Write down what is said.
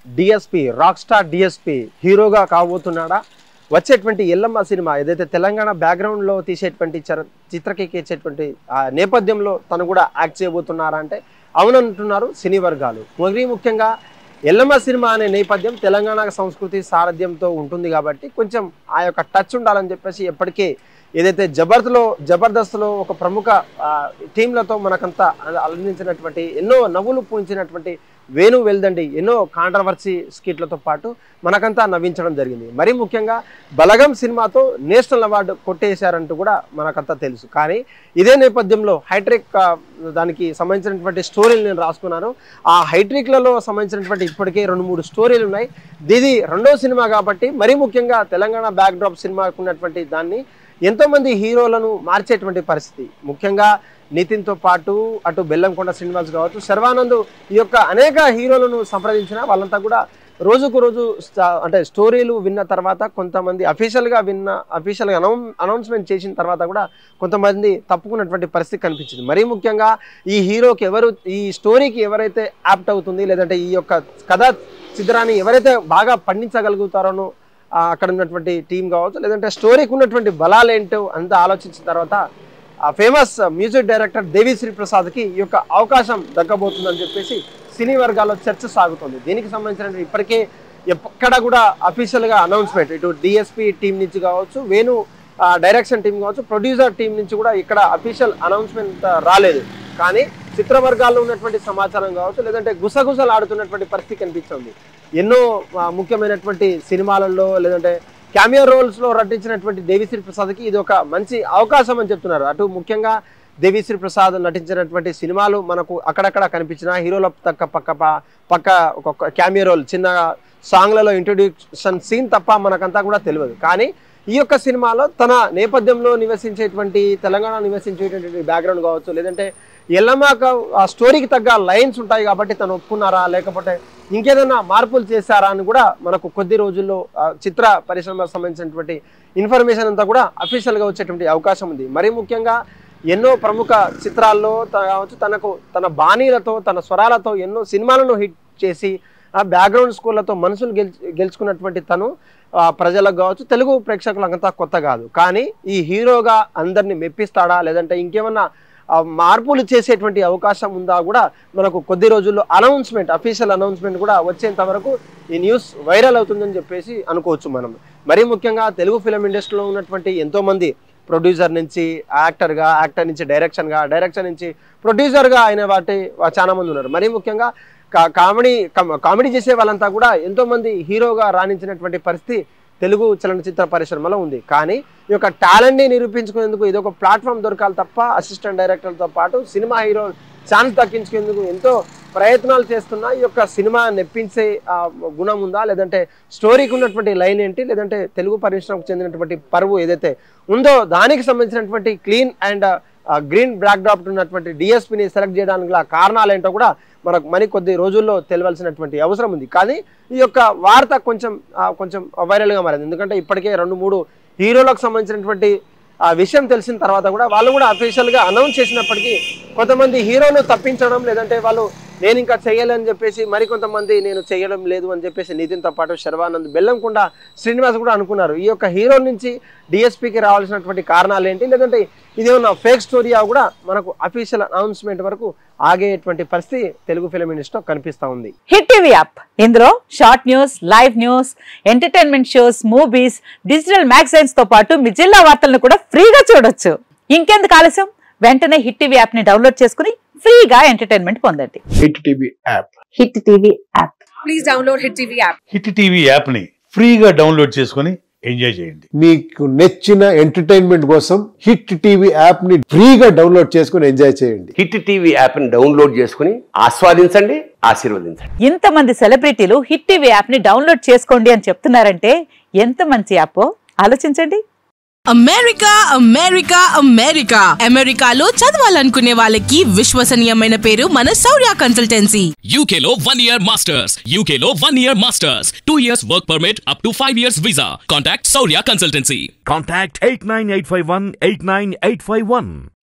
DSP rock star DSP హీరోగా కాబోతున్నాడా? వచ్చేటువంటి Yellamma cinema ఏదైతే తెలంగాణ బ్యాక్గ్రౌండ్లో తీసేటువంటి చిత్రకెక్కించేటువంటి నేపథ్యంలో తను కూడా యాక్ట్ చేయబోతున్నారా అంటే అవునంటున్నారు సినీ వర్గాలు. మరి ముఖ్యంగా ఎల్లమ్మ సినిమా అనే నేపథ్యం తెలంగాణ సంస్కృతి సారథ్యంతో ఉంటుంది కాబట్టి కొంచెం ఆ యొక్క టచ్ ఉండాలని చెప్పేసి ఎప్పటికే ఏదైతే జబర్దస్త్లో ఒక ప్రముఖ టీంలతో మనకంతా అలరించినటువంటి ఎన్నో నవ్వులు పూయించినటువంటి వేణు వెల్దండి ఎన్నో కాంట్రవర్సీ స్కిట్లతో పాటు మనకంతా నవ్వించడం జరిగింది. మరి ముఖ్యంగా బలగం సినిమాతో నేషనల్ అవార్డు కొట్టేశారంటూ కూడా మనకంతా తెలుసు. కానీ ఇదే నేపథ్యంలో హైట్రిక్ దానికి సంబంధించినటువంటి స్టోరీలు నేను రాసుకున్నాను. ఆ హైట్రిక్లలో సంబంధించినటువంటి ఇప్పటికే 2-3 స్టోరీలు ఉన్నాయి. ఇది రెండో సినిమా కాబట్టి మరి ముఖ్యంగా తెలంగాణ బ్యాక్డ్రాప్ సినిమాకు ఉన్నటువంటి దాన్ని ఎంతోమంది హీరోలను మార్చేటువంటి పరిస్థితి. ముఖ్యంగా నితిన్తో పాటు అటు బెల్లంకొండ శ్రీనివాస్ కావచ్చు, శర్వానంద్ ఈ యొక్క అనేక హీరోలను సంప్రదించిన వాళ్ళంతా కూడా రోజుకు రోజు అంటే స్టోరీలు విన్న తర్వాత కొంతమంది అఫీషియల్గా అనౌన్స్మెంట్ చేసిన తర్వాత కూడా కొంతమంది తప్పుకున్నటువంటి పరిస్థితి కనిపించింది. మరీ ముఖ్యంగా ఈ హీరోకి ఈ స్టోరీకి ఎవరైతే యాప్ట్ అవుతుంది లేదంటే ఈ యొక్క కథా చిత్రాన్ని ఎవరైతే బాగా పండించగలుగుతారోనో అక్కడ ఉన్నటువంటి టీం కావచ్చు లేదంటే స్టోరీకి ఉన్నటువంటి బలాలు ఏంటో అంతా ఆలోచించిన తర్వాత ఫేమస్ మ్యూజిక్ డైరెక్టర్ దేవిశ్రీ ప్రసాద్కి ఈ యొక్క అవకాశం దక్కబోతుందని చెప్పేసి సినీ వర్గాల్లో చర్చ సాగుతుంది. దీనికి సంబంధించిన ఇప్పటికే ఎక్కడ కూడా అఫీషియల్గా అనౌన్స్మెంట్ ఇటు డిఎస్పీ టీం నుంచి కావచ్చు, వేణు డైరెక్షన్ టీం కావచ్చు, ప్రొడ్యూసర్ టీం నుంచి కూడా ఇక్కడ అఫీషియల్ అనౌన్స్మెంట్ రాలేదు. కానీ చిత్ర వర్గాల్లో ఉన్నటువంటి సమాచారం కావచ్చు లేదంటే గుసగుసలు ఆడుతున్నటువంటి పరిస్థితి కనిపిస్తుంది. ఎన్నో ముఖ్యమైనటువంటి సినిమాలలో లేదంటే క్యామియో రోల్స్లో నటించినటువంటి దేవిశ్రీ ప్రసాద్కి ఇది ఒక మంచి అవకాశం అని చెప్తున్నారు. అటు ముఖ్యంగా దేవిశ్రీ ప్రసాద్ నటించినటువంటి సినిమాలు మనకు అక్కడక్కడ కనిపించిన హీరోల పక్క ఒక క్యామియో రోల్ చిన్న సాంగ్లలో ఇంట్రొడ్యూషన్ సీన్ తప్ప మనకంతా కూడా తెలియదు. కానీ ఈ యొక్క సినిమాలో తన నేపథ్యంలో నివసించేటువంటి తెలంగాణ నివసించేటువంటి బ్యాక్గ్రౌండ్ కావచ్చు లేదంటే ఎల్లమ్మ ఆ స్టోరీకి తగ్గ లైన్స్ ఉంటాయి కాబట్టి తను ఒప్పుకున్నారా లేకపోతే ఇంకేదైనా మార్పులు చేశారా అని కూడా మనకు కొద్ది రోజుల్లో చిత్ర పరిశ్రమకు సంబంధించినటువంటి ఇన్ఫర్మేషన్ అంతా కూడా అఫీషియల్గా వచ్చేటువంటి అవకాశం ఉంది. మరీ ముఖ్యంగా ఎన్నో ప్రముఖ చిత్రాల్లో కావచ్చు తన బాణీలతో తన స్వరాలతో ఎన్నో సినిమాలను హిట్ చేసి ఆ బ్యాక్గ్రౌండ్ స్కోర్లతో మనసులు గెలుచుకున్నటువంటి తను ప్రజలకు కావచ్చు తెలుగు ప్రేక్షకులంతా కొత్త కాదు. కానీ ఈ హీరోగా అందరినీ మెప్పిస్తాడా లేదంటే ఇంకేమన్నా మార్పులు చేసేటువంటి అవకాశం ఉందా కూడా మనకు కొద్ది రోజుల్లో అఫీషియల్ అనౌన్స్మెంట్ కూడా వచ్చేంత వరకు ఈ న్యూస్ వైరల్ అవుతుందని చెప్పేసి అనుకోవచ్చు మనం. మరీ ముఖ్యంగా తెలుగు ఫిలిం ఇండస్ట్రీలో ఉన్నటువంటి ఎంతోమంది ప్రొడ్యూసర్ నుంచి యాక్టర్ నుంచి డైరెక్షన్ నుంచి ప్రొడ్యూసర్గా అయిన చాలా మంది ఉన్నారు. మరీ ముఖ్యంగా కామెడీ చేసే వాళ్ళంతా కూడా ఎంతోమంది హీరోగా రాణించినటువంటి పరిస్థితి తెలుగు చలనచిత్ర పరిశ్రమలో ఉంది. కానీ ఈ యొక్క టాలెంట్ని నిరూపించుకునేందుకు ఇది ఒక ప్లాట్ఫామ్ దొరకాలి తప్ప అసిస్టెంట్ డైరెక్టర్లతో పాటు సినిమా హీరో ఛాన్స్ దక్కించుకునేందుకు ఎంతో ప్రయత్నాలు చేస్తున్నా ఈ యొక్క సినిమా నెప్పించే గుణం ఉందా లేదంటే స్టోరీకి ఉన్నటువంటి లైన్ ఏంటి లేదంటే తెలుగు పరిశ్రమకు చెందినటువంటి పరువు ఏదైతే ఉందో దానికి సంబంధించినటువంటి clean and green black drop ఉన్నటువంటి డిఎస్పీని సెలెక్ట్ చేయడానికి కారణాలు ఏంటో కూడా మనకు కొద్ది రోజుల్లో తెలియాల్సినటువంటి అవసరం ఉంది. కానీ ఈ యొక్క వార్త కొంచెం వైరల్గా మారింది. ఎందుకంటే ఇప్పటికే 2-3 హీరోలకు సంబంధించినటువంటి విషయం తెలిసిన తర్వాత కూడా వాళ్ళు కూడా అఫీషియల్గా అనౌన్స్ చేసినప్పటికీ కొంతమంది హీరోలు తప్పించడం లేదంటే వాళ్ళు నేను ఇంకా చెయ్యాలని చెప్పేసి మరికొంతమంది నేను చేయడం లేదు అని చెప్పేసి నితిన్తో పాటు శర్వానంద్ బెల్లంకొండ శ్రీనివాస్ కూడా అనుకున్నారు. ఈ యొక్క హీరో నుంచి డిఎస్పీకి రావాల్సినటువంటి కారణాలు ఏంటి లేదంటే ఇదేమన్నా ఫేక్ స్టోరీయా కూడా మనకు అఫీషియల్ అనౌన్స్మెంట్ వరకు ఆగేటువంటి పరిస్థితి తెలుగు ఫిలిం ఇండస్ట్రీలో కనిపిస్తా ఉంది. హిట్ టీవీ యాప్ ఇందులో short news, live news, entertainment shows, movies, digital magazines తో పాటు మీ జిల్లా వార్తలను కూడా ఫ్రీగా చూడొచ్చు. ఇంకెందుకు ఆలస్యం, వెంటనే హిట్ టీవీ యాప్ ని డౌన్లోడ్ చేసుకుని ఫ్రీగా ఎంటర్టైన్మెంట్ పొందండి. Hit TV app. Hit TV app. Please download hit TV app. Hit TV app ని ఫ్రీగా డౌన్లోడ్ చేసుకుని ఎంజాయ్ చేయండి. మీకు నచ్చిన ఎంటర్టైన్మెంట్ కోసం హిట్ టీవీ యాప్ ని ఫ్రీగా డౌన్లోడ్ చేసుకుని ఎంజాయ్ చేయండి. హిట్ టీవీ యాప్ ని డౌన్లోడ్ చేసుకుని ఆస్వాదించండి, ఆశీర్వదించండి. ఇంతమంది సెలబ్రిటీలు హిట్ టీవీ యాప్ ని డౌన్లోడ్ చేసుకోండి అని చెప్తున్నారంటే ఎంత మంచి యాప్ ఆలోచించండి. అమెరికాలో చదవాలనుకునే వాళ్ళకి విశ్వసనీయమైన పేరు మన శౌర్య కన్సల్టెన్సీ. UK లో 1 year masters, UK లో 1 year masters, 2 years work permit up to 5 years visa. Contact Saurya Consultancy. Contact 89851 89851.